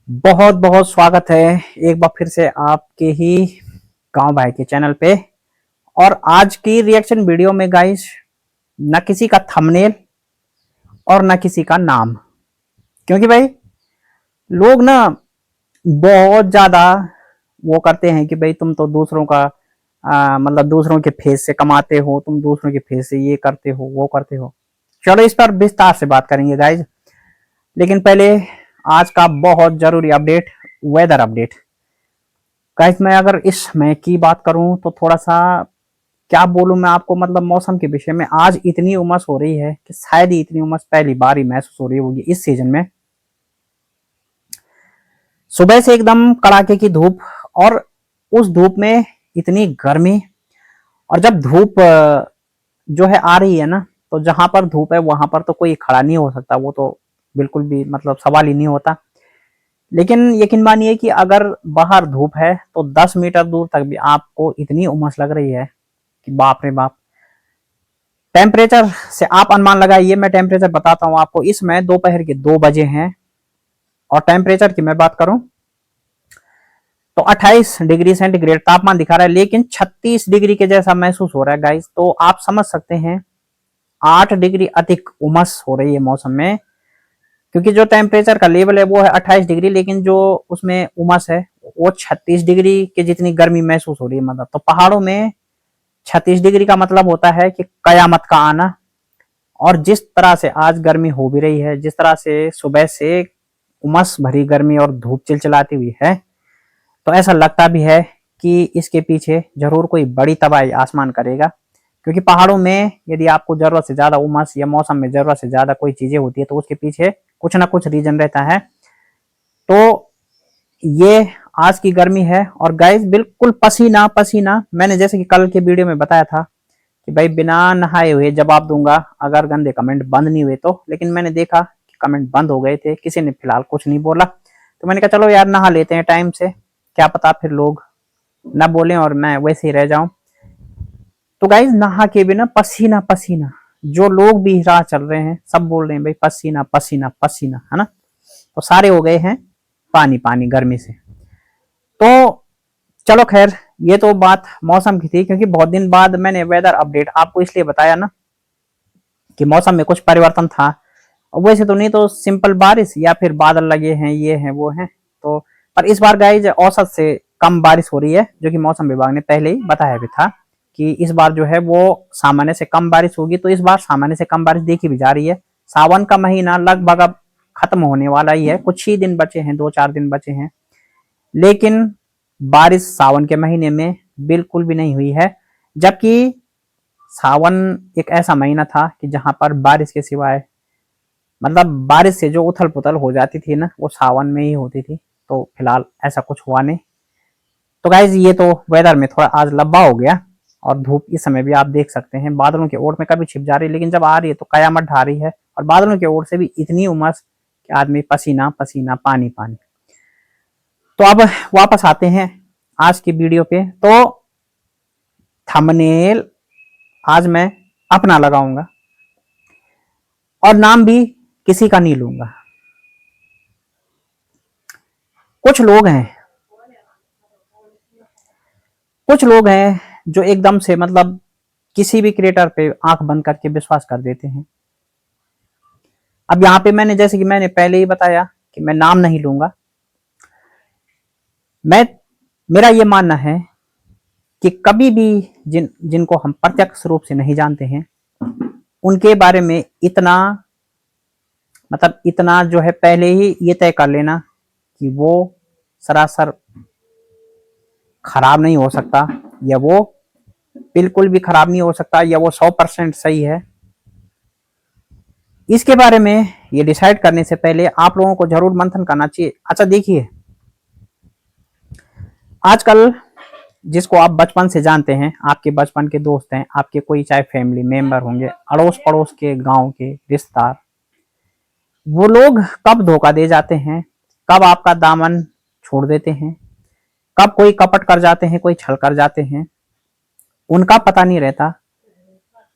बहुत बहुत स्वागत है एक बार फिर से आपके ही गांव भाई के चैनल पे। और आज की रिएक्शन वीडियो में गाइस न किसी का थंबनेल और न किसी का नाम, क्योंकि भाई लोग ना बहुत ज्यादा वो करते हैं कि भाई तुम तो दूसरों का मतलब दूसरों के फेस से कमाते हो, तुम दूसरों के फेस से ये करते हो वो करते हो। चलो इस पर विस्तार से बात करेंगे गाइज, लेकिन पहले आज का बहुत जरूरी अपडेट, वेदर अपडेट। गाइस मैं अगर इस समय की बात करूं तो थोड़ा सा क्या बोलूं मैं आपको, मतलब मौसम के विषय में आज इतनी उमस हो रही है कि शायद ही इतनी उमस पहली बार ही महसूस हो रही होगी इस सीजन में। सुबह से एकदम कड़ाके की धूप, और उस धूप में इतनी गर्मी। और जब धूप जो है आ रही है ना, तो जहां पर धूप है वहां पर तो कोई खड़ा नहीं हो सकता, वो तो बिल्कुल भी मतलब सवाल ही नहीं होता। लेकिन यकीन मानिए कि अगर बाहर धूप है तो 10 मीटर दूर तक भी आपको इतनी उमस लग रही है कि बाप रे बाप। टेम्परेचर से आप अनुमान लगाइए, मैं टेम्परेचर बताता हूं आपको। इसमें दोपहर के 2 बजे हैं और टेम्परेचर की मैं बात करूं तो 28 डिग्री सेंटीग्रेड तापमान दिखा रहा है, लेकिन 36 डिग्री के जैसा महसूस हो रहा है गाइस। तो आप समझ सकते हैं 8 डिग्री अधिक उमस हो रही है मौसम में, क्योंकि जो टेम्परेचर का लेवल है वो है 28 डिग्री, लेकिन जो उसमें उमस है वो 36 डिग्री के जितनी गर्मी महसूस हो रही है। मतलब तो पहाड़ों में 36 डिग्री का मतलब होता है कि कयामत का आना। और जिस तरह से आज गर्मी हो भी रही है, जिस तरह से सुबह से उमस भरी गर्मी और धूप चिलचिलाती हुई है, तो ऐसा लगता भी है कि इसके पीछे जरूर कोई बड़ी तबाही आसमान करेगा। क्योंकि पहाड़ों में यदि आपको जरूरत से ज्यादा उमस या मौसम में जरूरत से ज्यादा कोई चीजें होती है तो उसके पीछे कुछ ना कुछ रीजन रहता है। तो ये आज की गर्मी है और गाइस बिल्कुल पसीना पसीना। मैंने जैसे कि कल के वीडियो में बताया था कि भाई बिना नहाए हुए जवाब दूंगा अगर गंदे कमेंट बंद नहीं हुए तो, लेकिन मैंने देखा कि कमेंट बंद हो गए थे, किसी ने फिलहाल कुछ नहीं बोला। तो मैंने कहा चलो यार नहा लेते हैं टाइम से, क्या पता फिर लोग ना बोले और मैं वैसे ही रह जाऊं। तो गाइज नहा के भी ना पसीना पसीना, जो लोग भी राह चल रहे हैं सब बोल रहे हैं भाई पसीना पसीना पसीना, है ना। तो सारे हो गए हैं पानी पानी गर्मी से। तो चलो खैर, ये तो बात मौसम की थी, क्योंकि बहुत दिन बाद मैंने वेदर अपडेट आपको इसलिए बताया ना कि मौसम में कुछ परिवर्तन था। और वैसे तो नहीं तो सिंपल बारिश या फिर बादल लगे हैं, ये हैं वो हैं। तो पर इस बार गाइज औसत से कम बारिश हो रही है, जो कि मौसम विभाग ने पहले ही बताया भी था कि इस बार जो है वो सामान्य से कम बारिश होगी। तो इस बार सामान्य से कम बारिश देखी भी जा रही है। सावन का महीना लगभग अब खत्म होने वाला ही है, कुछ ही दिन बचे हैं, 2-4 दिन बचे हैं, लेकिन बारिश सावन के महीने में बिल्कुल भी नहीं हुई है। जबकि सावन एक ऐसा महीना था कि जहां पर बारिश के सिवाय, मतलब बारिश से जो उथल पुथल हो जाती थी ना, वो सावन में ही होती थी। तो फिलहाल ऐसा कुछ हुआ नहीं। तो गाइज ये तो वेदर में थोड़ा आज लंबा हो गया। और धूप इस समय भी आप देख सकते हैं बादलों के ओर में कभी छिप जा रही है, लेकिन जब आ रही है तो कयामत ढा रही है। और बादलों की ओर से भी इतनी उमस कि आदमी पसीना पसीना पानी पानी। तो अब वापस आते हैं आज की वीडियो पे। तो थंबनेल आज मैं अपना लगाऊंगा और नाम भी किसी का नहीं लूंगा। कुछ लोग हैं, कुछ लोग हैं जो एकदम से मतलब किसी भी क्रिएटर पे आंख बंद करके विश्वास कर देते हैं। अब यहाँ पे मैंने जैसे कि मैंने पहले ही बताया कि मैं नाम नहीं लूंगा। मैं मेरा ये मानना है कि कभी भी जिनको हम प्रत्यक्ष रूप से नहीं जानते हैं उनके बारे में इतना, मतलब इतना जो है पहले ही ये तय कर लेना कि वो सरासर खराब नहीं हो सकता, या वो बिल्कुल भी खराब नहीं हो सकता, या वो 100% सही है। इसके बारे में ये डिसाइड करने से पहले आप लोगों को जरूर मंथन करना चाहिए। अच्छा देखिए, आजकल जिसको आप बचपन से जानते हैं, आपके बचपन के दोस्त हैं, आपके कोई चाहे फैमिली मेंबर होंगे, अड़ोस पड़ोस के, गांव के रिश्तेदार, वो लोग कब धोखा दे जाते हैं, कब आपका दामन छोड़ देते हैं, कब कोई कपट कर जाते हैं, कोई छल कर जाते हैं, उनका पता नहीं रहता।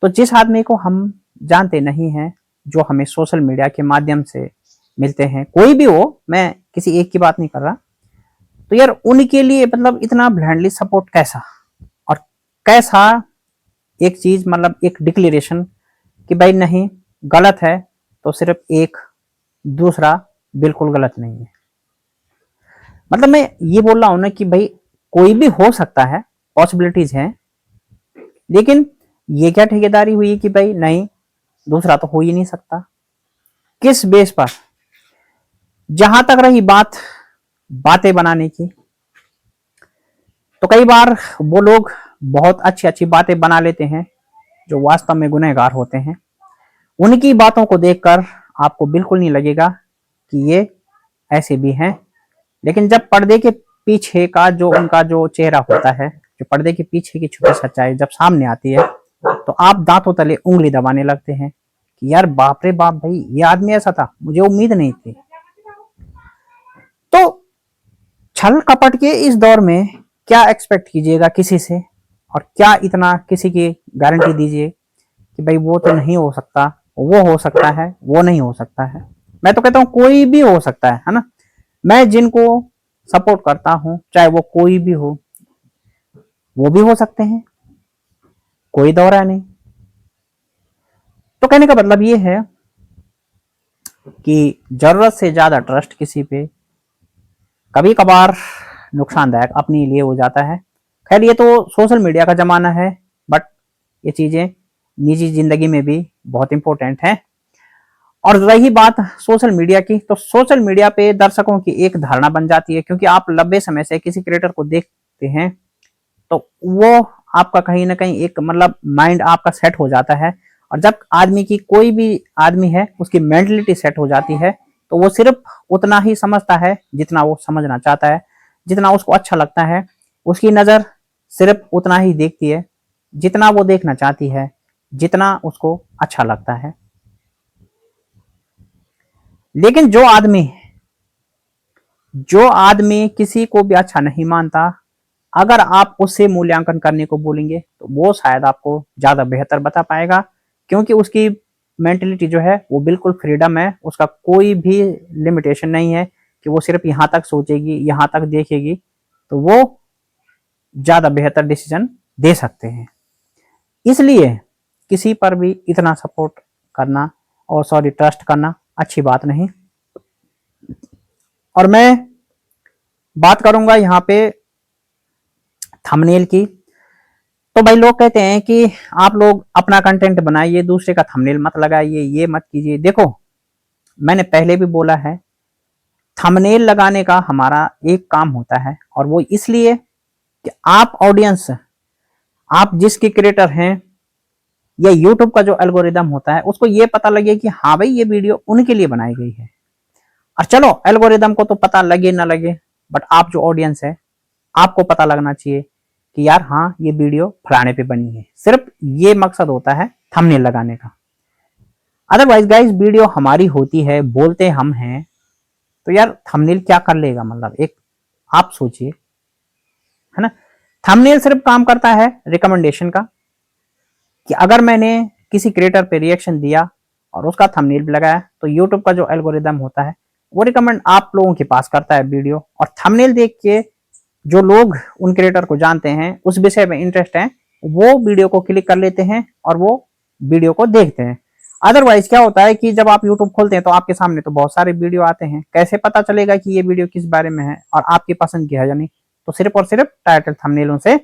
तो जिस आदमी को हम जानते नहीं हैं, जो हमें सोशल मीडिया के माध्यम से मिलते हैं, कोई भी हो, मैं किसी एक की बात नहीं कर रहा। तो यार उनके लिए मतलब इतना ब्लाइंडली सपोर्ट कैसा, और कैसा एक चीज मतलब एक डिक्लेरेशन कि भाई नहीं गलत है तो सिर्फ एक, दूसरा बिल्कुल गलत नहीं है। मतलब मैं ये बोल रहा हूं ना कि भाई कोई भी हो सकता है, पॉसिबिलिटीज हैं, लेकिन ये क्या ठेकेदारी हुई कि भाई नहीं दूसरा तो हो ही नहीं सकता। किस बेस पर? जहां तक रही बात बातें बनाने की, तो कई बार वो लोग बहुत अच्छी अच्छी बातें बना लेते हैं जो वास्तव में गुनहगार होते हैं। उनकी बातों को देखकर आपको बिल्कुल नहीं लगेगा कि ये ऐसे भी हैं, लेकिन जब पर्दे के पीछे का जो उनका जो चेहरा होता है, जो पर्दे के पीछे की छुपी सच्चाई जब सामने आती है, तो आप दांतों तले उंगली दबाने लगते हैं कि यार बाप रे बाप, भाई ये आदमी ऐसा था, मुझे उम्मीद नहीं थी। तो छल कपट के इस दौर में क्या एक्सपेक्ट कीजिएगा किसी से, और क्या इतना किसी की गारंटी दीजिए कि भाई वो तो नहीं हो सकता, वो हो सकता है, वो नहीं हो सकता है। मैं तो कहता हूं कोई भी हो सकता है ना। मैं जिनको सपोर्ट करता हूं चाहे वो कोई भी हो, वो भी हो सकते हैं, कोई दौरा नहीं। तो कहने का मतलब ये है कि जरूरत से ज्यादा ट्रस्ट किसी पे कभी कभार नुकसानदायक अपने लिए हो जाता है। खैर ये तो सोशल मीडिया का जमाना है, बट ये चीजें निजी जिंदगी में भी बहुत इंपॉर्टेंट है। और रही बात सोशल मीडिया की, तो सोशल मीडिया पे दर्शकों की एक धारणा बन जाती है, क्योंकि आप लंबे समय से किसी क्रिएटर को देखते हैं तो वो आपका कहीं ना कहीं एक मतलब माइंड आपका सेट हो जाता है। और जब आदमी की कोई भी आदमी है उसकी मेंटलिटी सेट हो जाती है, तो वो सिर्फ उतना ही समझता है जितना वो समझना चाहता है, जितना उसको अच्छा लगता है। उसकी नजर सिर्फ उतना ही देखती है जितना वो देखना चाहती है, जितना उसको अच्छा लगता है। लेकिन जो आदमी किसी को भी अच्छा नहीं मानता, अगर आप उससे मूल्यांकन करने को बोलेंगे तो वो शायद आपको ज्यादा बेहतर बता पाएगा, क्योंकि उसकी मेंटेलिटी जो है वो बिल्कुल फ्रीडम है, उसका कोई भी लिमिटेशन नहीं है कि वो सिर्फ यहां तक सोचेगी, यहां तक देखेगी, तो वो ज्यादा बेहतर डिसीजन दे सकते हैं। इसलिए किसी पर भी इतना सपोर्ट करना और सॉरी ट्रस्ट करना अच्छी बात नहीं। और मैं बात करूंगा यहाँ पे थंबनेल की। तो भाई लोग कहते हैं कि आप लोग अपना कंटेंट बनाइए, दूसरे का थंबनेल मत लगाइए, ये मत कीजिए। देखो मैंने पहले भी बोला है, थंबनेल लगाने का हमारा एक काम होता है, और वो इसलिए कि आप ऑडियंस, आप जिसके क्रिएटर हैं, या यूट्यूब का जो एल्गोरिदम होता है उसको ये पता लगे कि हाँ भाई ये वीडियो उनके लिए बनाई गई है। और चलो एल्गोरिदम को तो पता लगे ना लगे, बट आप जो ऑडियंस है आपको पता लगना चाहिए कि यार हाँ ये वीडियो फलाने पे बनी है। सिर्फ ये मकसद होता है थंबनेल लगाने का। अदरवाइज गाइस वीडियो हमारी होती है, बोलते हम हैं, तो यार थंबनेल क्या कर लेगा, मतलब एक आप सोचिए, है ना। थंबनेल सिर्फ काम करता है रिकमेंडेशन का, कि अगर मैंने किसी क्रिएटर पे रिएक्शन दिया और उसका थंबनेल भी लगाया तो यूट्यूब का जो एल्गोरिदम होता है वो रिकमेंड आप लोगों के पास करता है वीडियो, और थंबनेल देख के जो लोग उन क्रिएटर को जानते हैं, उस विषय में इंटरेस्ट है, वो वीडियो को क्लिक कर लेते हैं और वो वीडियो को देखते हैं। अदरवाइज क्या होता है कि जब आप यूट्यूब खोलते हैं तो आपके सामने तो बहुत सारे वीडियो आते हैं, कैसे पता चलेगा कि ये वीडियो किस बारे में है और आपकी पसंद की है या नहीं। तो सिर्फ और सिर्फ टाइटल थंबनेलों से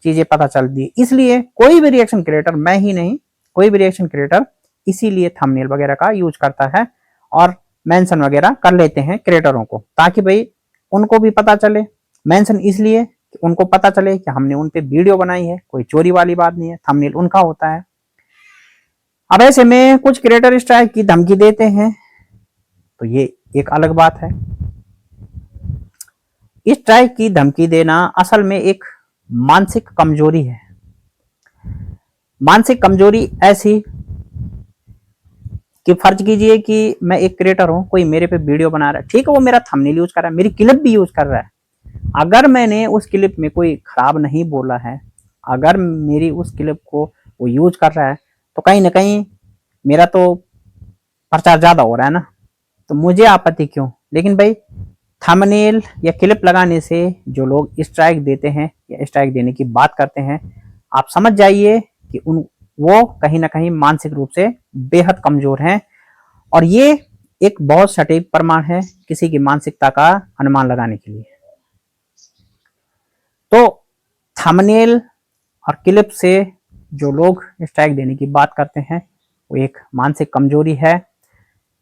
चीजें पता चलती है। इसलिए कोई भी रिएक्शन क्रिएटर, मैं ही नहीं, कोई भी रिएक्शन क्रिएटर इसीलिए थंबनेल वगैरह का यूज करता है और मेंशन वगैरह कर लेते हैं क्रिएटरों को, ताकि भाई उनको भी पता चले। मेंशन इसलिए कि उनको पता चले कि हमने उन पे वीडियो बनाई है, कोई चोरी वाली बात नहीं है, थंबनेल उनका होता है। अब ऐसे में कुछ क्रिएटर स्ट्राइक की धमकी देते हैं, तो ये एक अलग बात है। स्ट्राइक की धमकी देना असल में एक मानसिक कमजोरी है। मानसिक कमजोरी ऐसी कि फर्ज कीजिए कि मैं एक क्रिएटर हूं, कोई मेरे पे वीडियो बना रहा है, ठीक है, वो मेरा थंबनेल यूज कर रहा है, मेरी क्लिप भी यूज कर रहा है। अगर मैंने उस क्लिप में कोई खराब नहीं बोला है, अगर मेरी उस क्लिप को वो यूज कर रहा है, तो कहीं ना कहीं मेरा तो प्रचार ज्यादा हो रहा है ना, तो मुझे आपत्ति क्यों। लेकिन भाई थंबनेल या क्लिप लगाने से जो लोग स्ट्राइक देते हैं या स्ट्राइक देने की बात करते हैं, आप समझ जाइए कि वो कहीं ना कहीं मानसिक रूप से बेहद कमजोर हैं। और ये एक बहुत सटीक प्रमाण है किसी की मानसिकता का अनुमान लगाने के लिए। तो थंबनेल और क्लिप से जो लोग स्ट्राइक देने की बात करते हैं वो एक मानसिक कमजोरी है।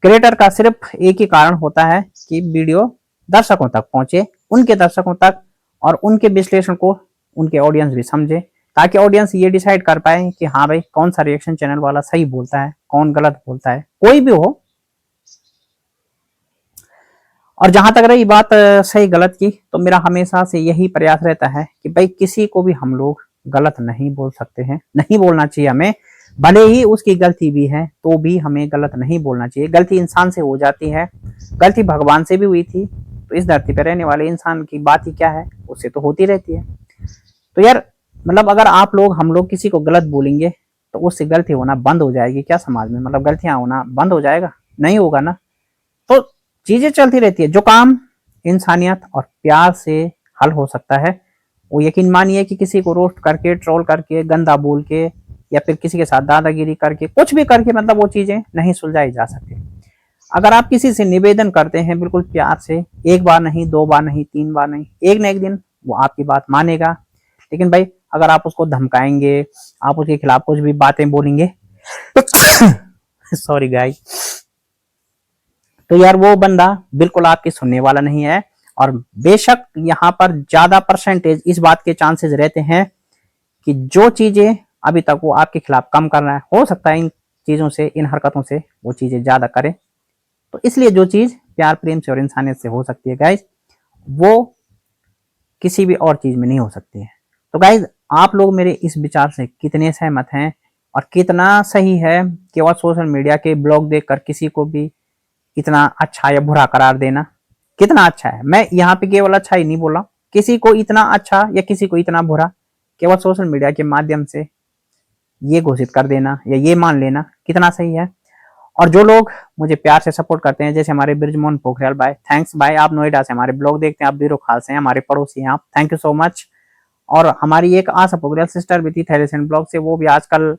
क्रिएटर का सिर्फ एक ही कारण होता है कि वीडियो दर्शकों तक पहुंचे, उनके दर्शकों तक, और उनके विश्लेषण को उनके ऑडियंस भी समझे, ताकि ऑडियंस ये डिसाइड कर पाए कि हाँ भाई कौन सा रिएक्शन चैनल वाला सही बोलता है, कौन गलत बोलता है, कोई भी हो। और जहां तक रही बात सही गलत की, तो मेरा हमेशा से यही प्रयास रहता है कि भाई किसी को भी हम लोग गलत नहीं बोल सकते हैं, नहीं बोलना चाहिए हमें। भले ही उसकी गलती भी है तो भी हमें गलत नहीं बोलना चाहिए। गलती इंसान से हो जाती है, गलती भगवान से भी हुई थी, तो इस धरती पर रहने वाले इंसान की बात ही क्या है, उससे तो होती रहती है। तो यार मतलब अगर आप लोग हम लोग किसी को गलत बोलेंगे तो उससे गलती होना बंद हो जाएगी क्या समाज में? मतलब गलतियां होना बंद हो जाएगा? नहीं होगा ना। तो चीजें चलती रहती है। जो काम इंसानियत और प्यार से हल हो सकता है, वो यकीन मानिए कि किसी को रोस्ट करके, ट्रोल करके, गंदा बोल के, या फिर किसी के साथ दादागिरी करके, कुछ भी करके मतलब वो चीजें नहीं सुलझाई जा सकती। अगर आप किसी से निवेदन करते हैं बिल्कुल प्यार से, एक बार नहीं, दो बार नहीं, तीन बार नहीं, एक न एक दिन वो आपकी बात मानेगा। लेकिन भाई अगर आप उसको धमकाएंगे, आप उसके खिलाफ कुछ भी बातें बोलेंगे सॉरी गाइस, तो यार वो बंदा बिल्कुल आपकी सुनने वाला नहीं है। और बेशक यहाँ पर ज्यादा परसेंटेज इस बात के चांसेस रहते हैं कि जो चीजें अभी तक वो आपके खिलाफ कम कर रहा है, हो सकता है इन चीजों से, इन हरकतों से वो चीजें ज्यादा करे। तो इसलिए जो चीज प्यार प्रेम से और इंसानियत से हो सकती है गाइज, वो किसी भी और चीज में नहीं हो सकती है। तो गाइज आप लोग मेरे इस विचार से कितने सहमत हैं, और कितना सही है केवल सोशल मीडिया के ब्लॉग देखकर किसी को भी इतना अच्छा या बुरा करार देना? कितना अच्छा है? मैं यहाँ पे केवल अच्छा ही नहीं बोला, किसी को इतना अच्छा या किसी को इतना बुरा केवल सोशल मीडिया के माध्यम से ये घोषित कर देना या ये मान लेना कितना सही है। और जो लोग मुझे प्यार से सपोर्ट करते हैं, जैसे हमारे ब्रिजमोहन पोखरियाल भाई, थैंक्स भाई, आप नोएडा से हमारे ब्लॉग देखते हैं, आप बीरो खाल से हैं, हमारे पड़ोसी हैं आप, थैंक यू सो मच। और हमारी एक आशा पोखरियाल सिस्टर भी थी थैलेसेंट ब्लॉग से, वो भी आजकल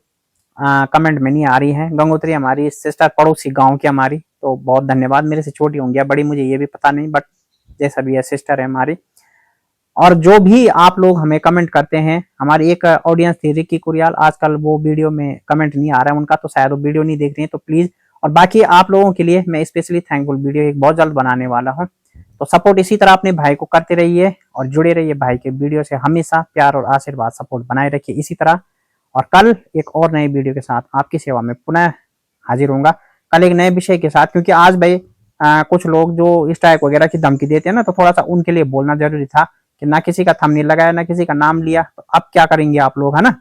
कमेंट में नहीं आ रही है। गंगोत्री हमारी सिस्टर पड़ोसी गांव की हमारी, तो बहुत धन्यवाद। मेरे से छोटी होंगी या बड़ी मुझे ये भी पता नहीं, बट जैसा भी है सिस्टर है हमारी। और जो भी आप लोग हमें कमेंट करते हैं, हमारी एक ऑडियंस थी रिक्की कुरियाल, आजकल वो वीडियो में कमेंट नहीं आ रहा है उनका, तो शायद वो वीडियो नहीं देख रही है, तो प्लीज। और बाकी आप लोगों के लिए मैं स्पेशली थैंकफुल वीडियो एक बहुत जल्द बनाने वाला हूँ। तो सपोर्ट इसी तरह अपने भाई को करते रहिए और जुड़े रहिए भाई के वीडियो से, हमेशा प्यार और आशीर्वाद सपोर्ट बनाए रखिए इसी तरह। और कल एक और नए वीडियो के साथ आपकी सेवा में पुनः हाजिर होऊंगा, कल एक नए विषय के साथ। क्योंकि आज भाई कुछ लोग जो स्ट्राइक वगैरह की धमकी देते हैं ना, तो थोड़ा सा उनके लिए बोलना जरूरी था कि ना किसी का थंबनेल लगाया, ना किसी का नाम लिया, तो अब क्या करेंगे आप लोग, है ना।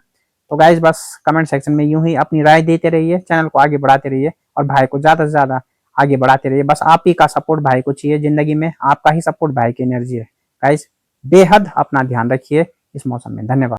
तो गाइज बस कमेंट सेक्शन में यूं ही अपनी राय देते रहिए, चैनल को आगे बढ़ाते रहिए और भाई को ज्यादा से ज्यादा आगे बढ़ाते रहिए। बस आप ही का सपोर्ट भाई को चाहिए जिंदगी में, आपका ही सपोर्ट भाई की एनर्जी है। गाइज बेहद अपना ध्यान रखिए इस मौसम में। धन्यवाद।